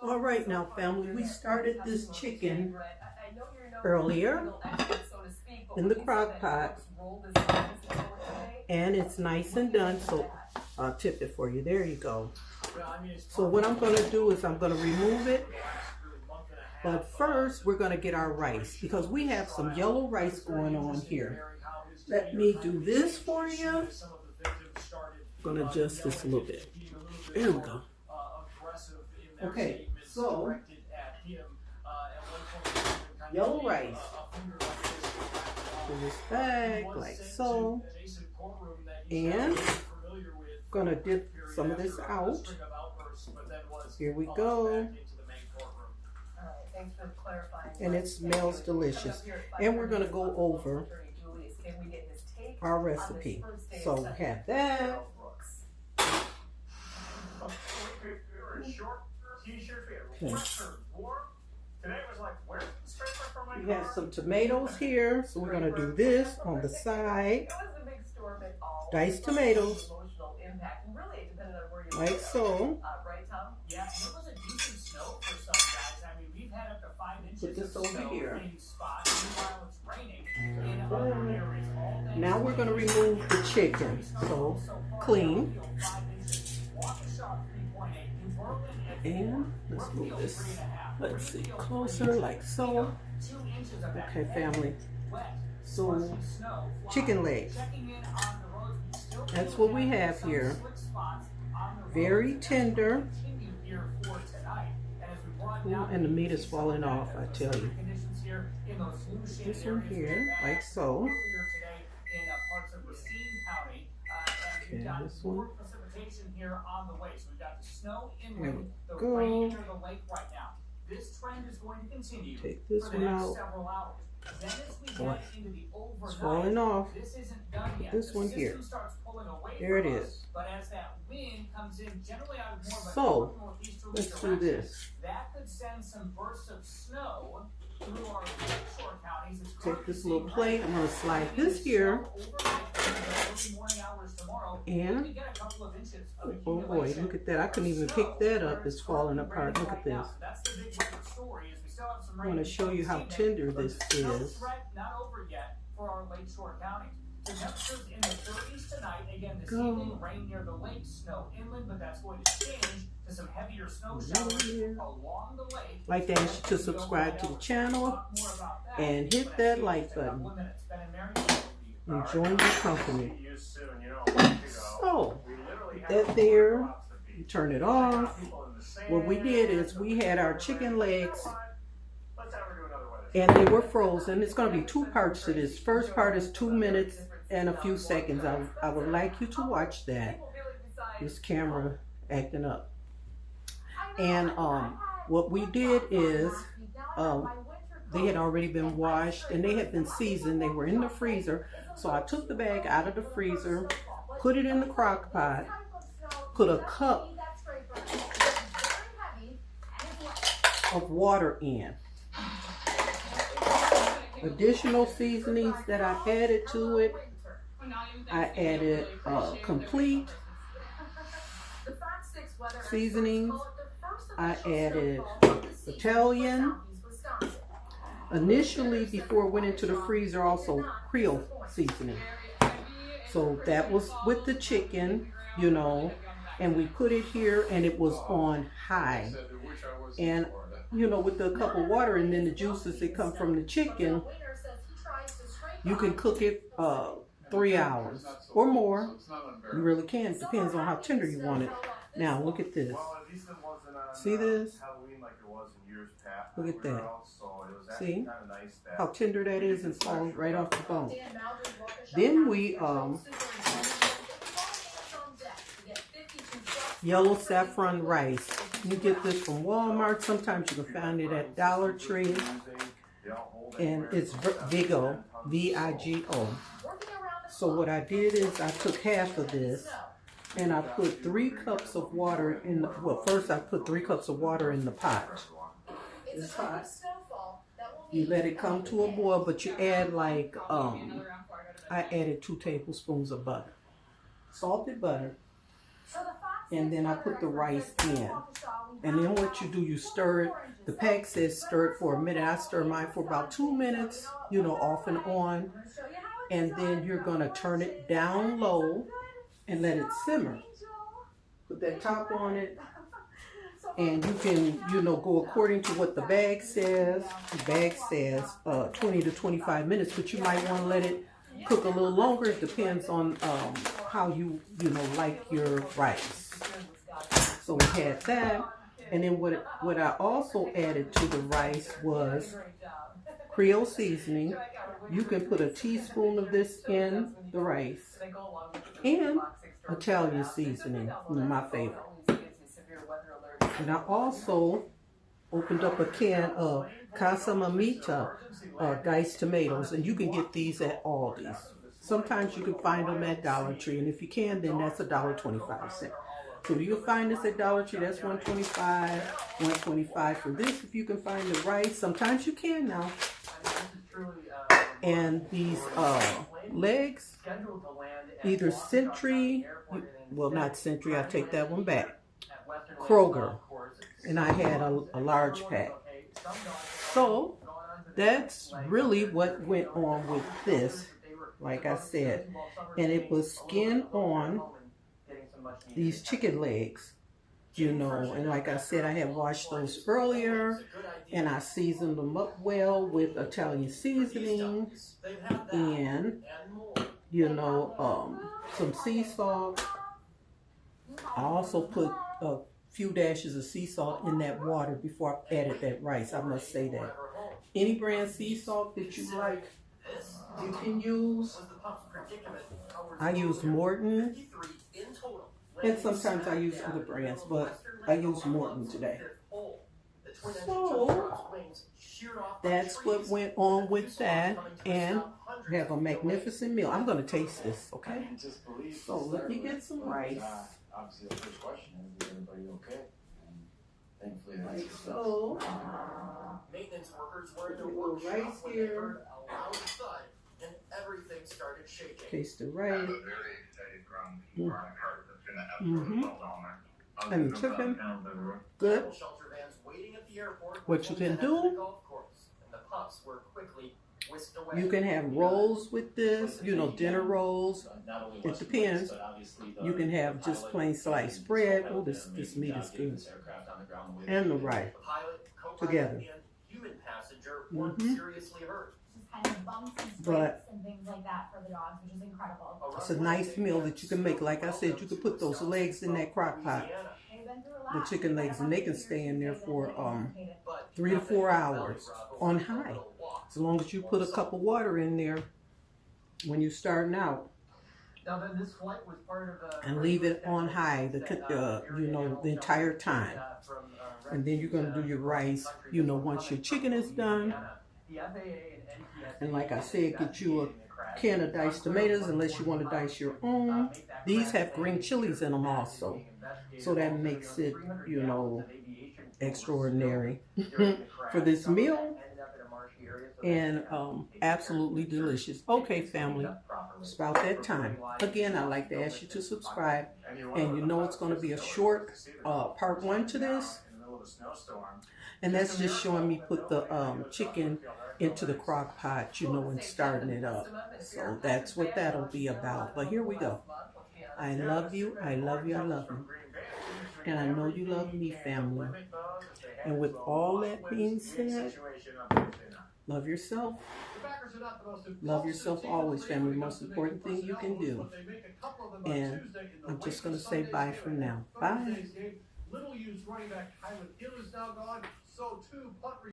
All right now, family, we started this chicken earlier in the crock pot, and it's nice and done, so I'll tip it for you. There you go. So what I'm going to do is I'm going to remove it, but first we're going to get our rice because we have some yellow rice going on here. Let me do this for you. I'm going to adjust this a little bit. There we go. Okay, so yellow rice. Pull this back like so. And I'm gonna dip some of this out. Here we go. And it smells delicious. And we're gonna go over our recipe. So we have that. Okay. We have some tomatoes here, so we're going to do this on the side. Diced tomatoes, like so. Put this over here. Now we're going to remove the chicken, so clean. And let's move this, let's see, closer like so. Okay, family, so chicken legs, that's what we have here. Very tender. Ooh, and the meat is falling off, I tell you. This one here, like so. Okay, this one. Here on the way. So we've got the snow inland, the rain near the lake right now. This trend is going to continue. Take this one out. Several hours. Then as we get into the overnight, it's falling off. This isn't done yet. This one here. There it is. But as that wind comes in, generally out of more of a northeasterly direction, let's do this. That could send some bursts of snow through our lakeshore counties. Take this little plate. I'm going to slide this here. And oh boy, look at that. I couldn't even pick that up. It's falling apart. Look at this. I want to show you how tender this is. Not over yet for our lakeshore counties. The temperatures in the 30s tonight. Again, this evening, rain near the lake, snow inland, but that's going to change to some heavier snow showers along the lake. Like to ask you to subscribe to the channel and hit that like button. And join the company. So, put that there. You turn it off. What we did is we had our chicken legs and they were frozen. It's going to be two parts to this. First part is 2 minutes and a few seconds. I would like you to watch that. This camera acting up. And what we did is they had already been washed and they had been seasoned. They were in the freezer. So I took the bag out of the freezer, put it in the crock pot, put a cup of water in. Additional seasonings that I added to it. I added complete seasonings. I added Italian. Initially, before it went into the freezer, also Creole seasoning. So that was with the chicken, you know, and we put it here and it was on high. And, you know, with the cup of water and then the juices that come from the chicken, you can cook it 3 hours or more. You really can. It depends on how tender you want it. Now, look at this. See this? Look at that. See how tender that is and falls right off the bone. Then we yellow saffron rice. You get this from Walmart. Sometimes you can find it at Dollar Tree. And it's Vigo, V-I-G-O. So what I did is I took half of this and I put 3 cups of water in the, well, first I put 3 cups of water in the pot. It's hot. You let it come to a boil, but you add like, I added 2 tablespoons of butter. Salted butter. And then I put the rice in. And then what you do, you stir it. The pack says stir it for a minute. I stir mine for about 2 minutes, you know, off and on. And then you're going to turn it down low and let it simmer. Put that top on it. And you can, you know, go according to what the bag says. The bag says 20 to 25 minutes, but you might want to let it cook a little longer. It depends on how you know, like your rice. So we had that. And then what I also added to the rice was Creole seasoning. You can put a teaspoon of this in the rice. And Italian seasoning, my favorite. And I also opened up a can of Casa Mamita diced tomatoes, and you can get these at Aldi's. Sometimes you can find them at Dollar Tree, and if you can, then that's $1.25. So you can find this at Dollar Tree, that's $1.25, $1.25 for this if you can find the rice. Sometimes you can now. And these legs, either Century, well, not Century, I take that one back, Kroger, and I had a large pack. So that's really what went on with this, like I said. And it was skin on these chicken legs, you know, and like I said, I had washed those earlier, and I seasoned them up well with Italian seasoning and, you know, some sea salt. I also put a few dashes of sea salt in that water before I added that rice. I must say that. Any brand sea salt that you like, you can use. I use Morton, and sometimes I use other brands, but I use Morton today. So that's what went on with that, and we have a magnificent meal. I'm going to taste this, okay? So let me get some rice. Obviously, the first question is everybody okay? And thankfully, that's so. Maintenance workers were in their workshop when they heard a loud thud and everything started shaking. Taste the rice. Mm-hmm. And the chicken. Good. What you can do, you can have rolls with this, you know, dinner rolls. It depends. You can have just plain sliced bread. Oh, this meat is good. And the rice together. Mm-hmm. But it's a nice meal that you can make. Like I said, you can put those legs in that crock pot, the chicken legs, and they can stay in there for 3 to 4 hours on high. As long as you put a cup of water in there when you're starting out, and leave it on high, you know, the entire time. And then you're going to do your rice, you know, once your chicken is done. And like I said, get you a can of diced tomatoes, unless you want to dice your own. These have green chilies in them also, so that makes it, you know, extraordinary for this meal. And absolutely delicious. Okay, family, it's about that time. Again, I'd like to ask you to subscribe, and you know it's going to be a short part 1 to this, and that's just showing me put the chicken into the crock pot, you know, and starting it up. So that's what that'll be about. But here we go. I love you, I love you, I love you. And I know you love me, family. And with all that being said, love yourself. Love yourself always, family. Most important thing you can do. And I'm just going to say bye for now. Bye. Little used running back Highland Hill is now gone. So too punt